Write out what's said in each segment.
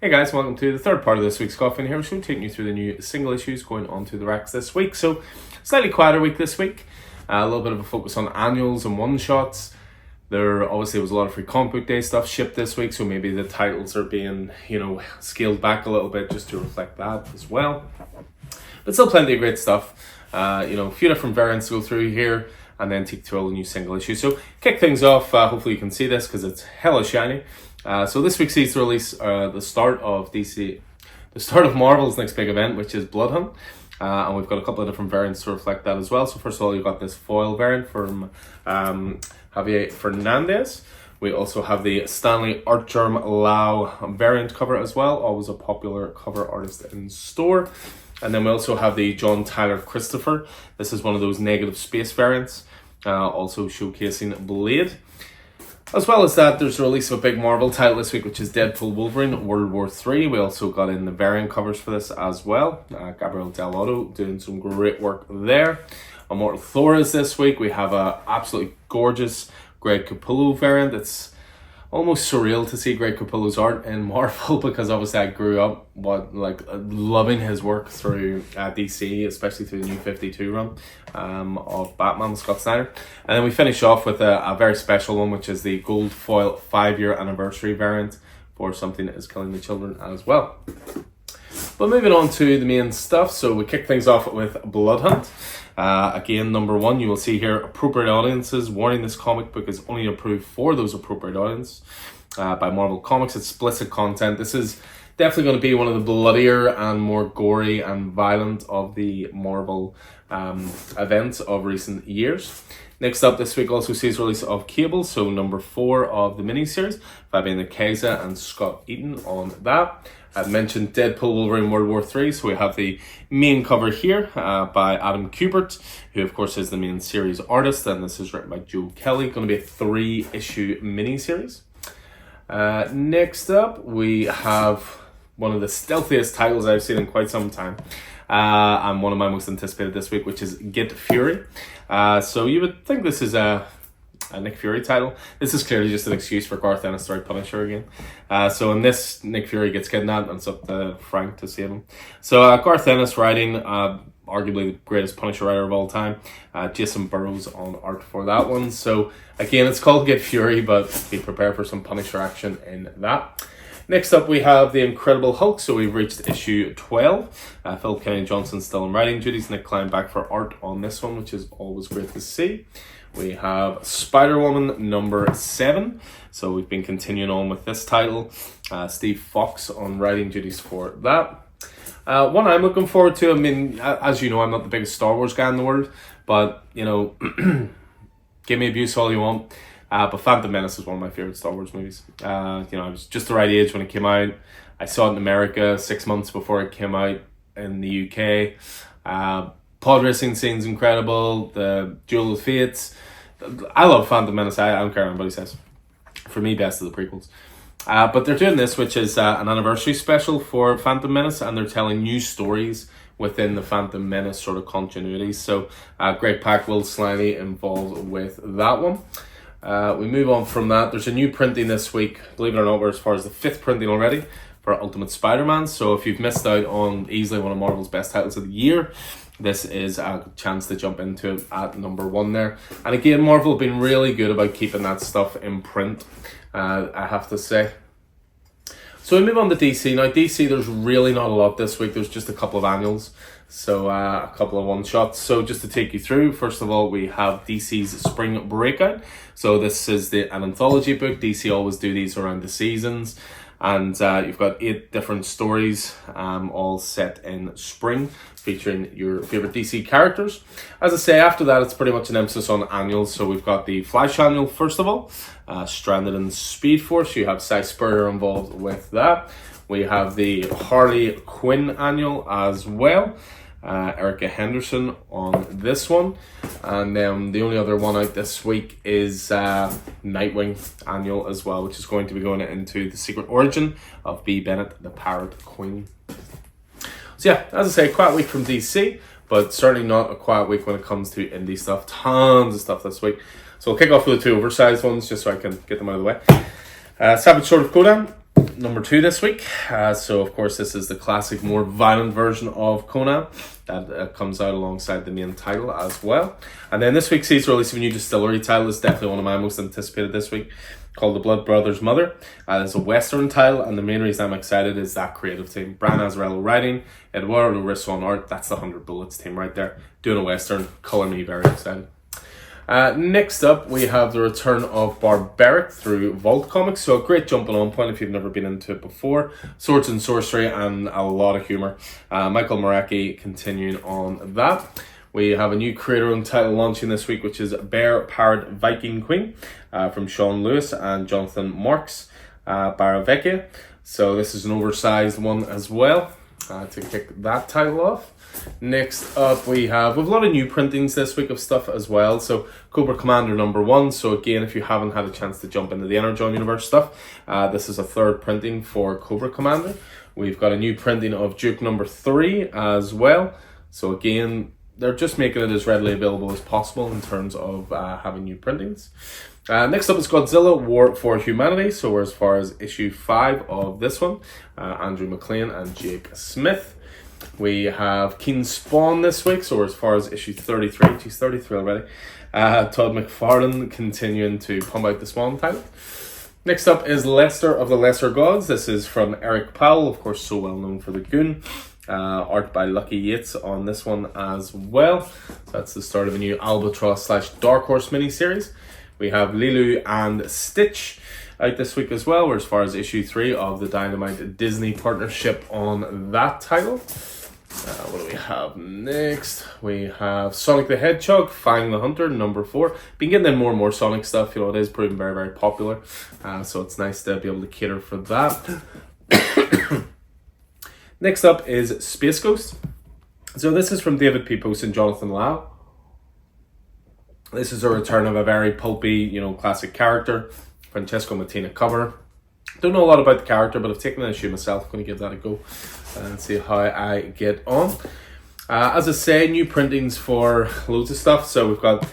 Hey guys, welcome to the third part of this week's Coffin Hero Show, taking you through the new single issues going on to the racks this week. So, slightly quieter week this week. A little bit of a focus on annuals and one-shots. There obviously was a lot of free comic book day stuff shipped this week, so maybe the titles are being, scaled back a little bit just to reflect that as well. But still plenty of great stuff. A few different variants to go through here, and then take through all the new single issues. So, kick things off. Hopefully you can see this because it's hella shiny. So this week sees the release the start of Marvel's next big event, which is Blood Hunt. And we've got a couple of different variants to reflect that as well. So first of all, you've got this foil variant from Javier Fernandez. We also have the Stanley Artgerm Lau variant cover as well, always a popular cover artist in store. And then we also have the John Tyler Christopher. This is one of those negative space variants, also showcasing Blade. As well as that, there's the release of a big Marvel title this week, which is Deadpool Wolverine World War III. We also got in the variant covers for this as well. Gabriel Dell'Otto doing some great work there. Immortal Thor is this week. We have a absolutely gorgeous Greg Capullo variant. It's almost surreal to see Greg Capullo's art in Marvel because obviously I grew up loving his work through DC, especially through the New 52 run of Batman, Scott Snyder. And then we finish off with a very special one, which is the gold foil 5-year anniversary variant for Something Is Killing the Children as well. But moving on to the main stuff, so we kick things off with Blood Hunt. Again, number 1, you will see here appropriate audiences warning this comic book is only approved for those appropriate audience by Marvel Comics. Explicit content. This is definitely going to be one of the bloodier and more gory and violent of the Marvel events of recent years. Next up this week also sees release of Cable, so number 4 of the miniseries, Fabian Nicieza and Scott Eaton on that. I've mentioned Deadpool Wolverine World War III, so we have the main cover here by Adam Kubert, who of course is the main series artist, and this is written by Joe Kelly. Going to be a 3-issue miniseries. Next up, we have one of the stealthiest titles I've seen in quite some time, and one of my most anticipated this week, which is Get Fury. So you would think this is a Nick Fury title. This is clearly just an excuse for Garth Ennis to write Punisher again. So in this, Nick Fury gets kidnapped and it's up to Frank to save him. So Garth Ennis writing, arguably the greatest Punisher writer of all time. Jason Burrows on art for that one. So again, it's called Get Fury, but be prepared for some Punisher action in that. Next up, we have The Incredible Hulk. So we've reached issue 12. Phil Kennedy Johnson still in writing duties. Nick Klein back for art on this one, which is always great to see. We have Spider-Woman number 7. So we've been continuing on with this title. Steve Fox on writing duties for that. One I'm looking forward to, I mean, as you know, I'm not the biggest Star Wars guy in the world, but, give me abuse all you want. But Phantom Menace is one of my favorite Star Wars movies. I was just the right age when it came out. I saw it in America 6 months before it came out in the UK. Pod racing scene's incredible. The Duel of Fates. I love Phantom Menace. I don't care what anybody says. For me, best of the prequels. But they're doing this, which is an anniversary special for Phantom Menace, and they're telling new stories within the Phantom Menace sort of continuity. So, Greg Pak, Will Slaney involved with that one. We move on from that. There's a new printing this week. Believe it or not, we're as far as the 5th printing already for Ultimate Spider-Man. So if you've missed out on easily one of Marvel's best titles of the year, this is a chance to jump into it at number 1 there. And again, Marvel have been really good about keeping that stuff in print, I have to say. So we move on to DC. Now DC, there's really not a lot this week. There's just a couple of annuals. So a couple of one-shots. So just to take you through, first of all, we have DC's Spring Breakout. So this is an anthology book. DC always do these around the seasons. And you've got 8 different stories, all set in spring, featuring your favorite DC characters. As I say, after that, it's pretty much an emphasis on annuals. So we've got the Flash annual, first of all, Stranded in Speed Force. You have Cy Spurrier involved with that. We have the Harley Quinn annual as well. Erica Henderson on this one. And then the only other one out this week is Nightwing annual as well, which is going to be going into the secret origin of Bea Bennett, the Pirate Queen. So yeah, as I say, a quiet week from DC, but certainly not a quiet week when it comes to indie stuff. Tons of stuff this week. So we'll kick off with the 2 oversized ones just so I can get them out of the way. Savage Sword of Conan. number 2 this week. So of course this is the classic, more violent version of Conan that comes out alongside the main title as well. And then this week sees the release of a new Distillery title. It's definitely one of my most anticipated this week, called The Blood Brothers Mother. It's a Western title, and the main reason I'm excited is that creative team. Brian Azzarello writing, Eduardo Risso on art. That's the 100 Bullets team right there, doing a Western. Colour me very excited. Next up, we have the return of Barbaric through Vault Comics. So a great jumping on point if you've never been into it before. Swords and sorcery and a lot of humour. Michael Morecki continuing on that. We have a new creator-owned title launching this week, which is Bear Parrot Viking Queen from Sean Lewis and Jonathan Marks, Baravecchia. So this is an oversized one as well to kick that title off. Next up, we have a lot of new printings this week of stuff as well. So Cobra Commander #1. So again, if you haven't had a chance to jump into the Energon Universe stuff, this is a third printing for Cobra Commander. We've got a new printing of Duke #3 as well. So again, they're just making it as readily available as possible in terms of having new printings. Next up is Godzilla War for Humanity. So we're as far as issue 5 of this one. Andrew McLean and Jake Smith. We have Keen Spawn this week, so we're as far as issue 33. She's 33 already. Todd McFarlane continuing to pump out the Spawn title. Next up is Lester of the Lesser Gods. This is from Eric Powell, of course, so well known for The Goon. Art by Lucky Yates on this one as well. So that's the start of a new Albatross / Dark Horse miniseries. We have Lilu and Stitch out this week as well. We're as far as issue 3 of the Dynamite Disney partnership on that title. What do we have next? We have Sonic the Hedgehog, Fang the Hunter, #4. Been getting in more and more Sonic stuff. You know, it is proving very, very popular. So it's nice to be able to cater for that. Next up is Space Ghost. So this is from David P. Post and Jonathan Lau. This is a return of a very pulpy, you know, classic character. Francesco Mattina cover. Don't know a lot about the character, but I've taken an issue myself. I'm going to give that a go and see how I get on. As I say, new printings for loads of stuff. So we've got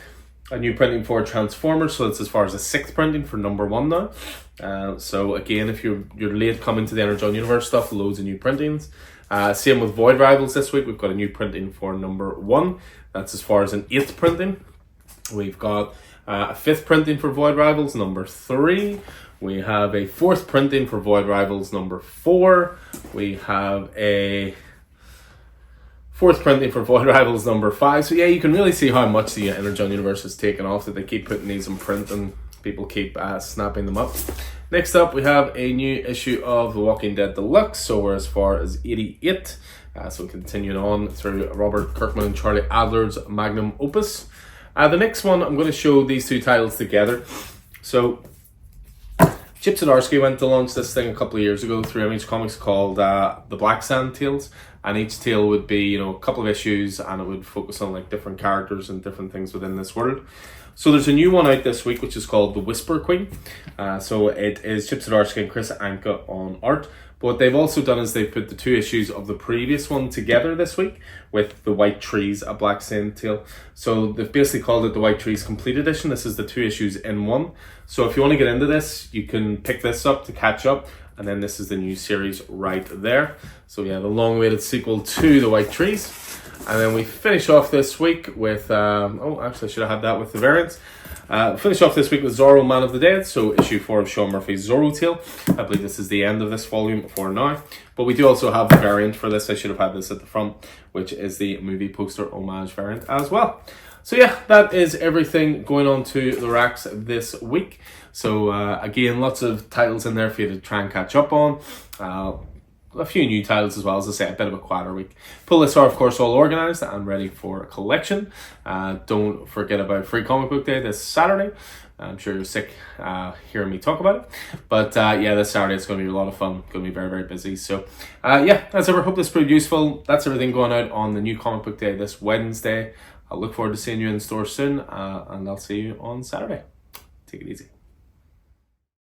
a new printing for Transformers. So it's as far as the 6th printing for #1 now. So again, if you're late coming to the Energon Universe stuff, loads of new printings. Same with Void Rivals this week. We've got a new printing for #1. That's as far as an 8th printing. We've got a 5th printing for Void Rivals #3. We have a 4th printing for Void Rivals #4. We have a 4th printing for Void Rivals #5. So yeah, you can really see how much the Energon Universe has taken off, that they keep putting these in print and people keep snapping them up. Next up, we have a new issue of The Walking Dead Deluxe. So we're as far as 88. So continuing on through Robert Kirkman and Charlie Adler's magnum opus. The next one, I'm going to show these two titles together. So Chip Zdarsky went to launch this thing a couple of years ago through Image Comics called The Black Sand Tales, and each tale would be, you know, a couple of issues, and it would focus on like different characters and different things within this world. So there's a new one out this week which is called The Whisper Queen. So it is Chip Zdarsky and Chris Anka on art. But what they've also done is they've put the 2 issues of the previous one together this week with The White Trees, a Black Sand Tale. So they've basically called it The White Trees Complete Edition. This is the 2 issues in one. So if you want to get into this, you can pick this up to catch up. And then this is the new series right there. So yeah, the long-awaited sequel to The White Trees. And then we finish off this week with, actually I should have had that with the variants. Finish off this week with Zorro Man of the Dead, so issue 4 of Sean Murphy's Zorro tale. I believe this is the end of this volume for now. But we do also have the variant for this. I should have had this at the front, which is the movie poster homage variant as well. So yeah, that is everything going on to the racks this week. So again, lots of titles in there for you to try and catch up on. A few new titles as well, as I say, a bit of a quieter week. Pull lists are of course all organised and ready for collection. Don't forget about Free Comic Book Day this Saturday. I'm sure you're sick hearing me talk about it. But yeah, this Saturday it's going to be a lot of fun. Going to be very, very busy. So yeah, as ever, hope this proved useful. That's everything going out on the new Comic Book Day this Wednesday. I'll look forward to seeing you in store soon, and I'll see you on Saturday. Take it easy.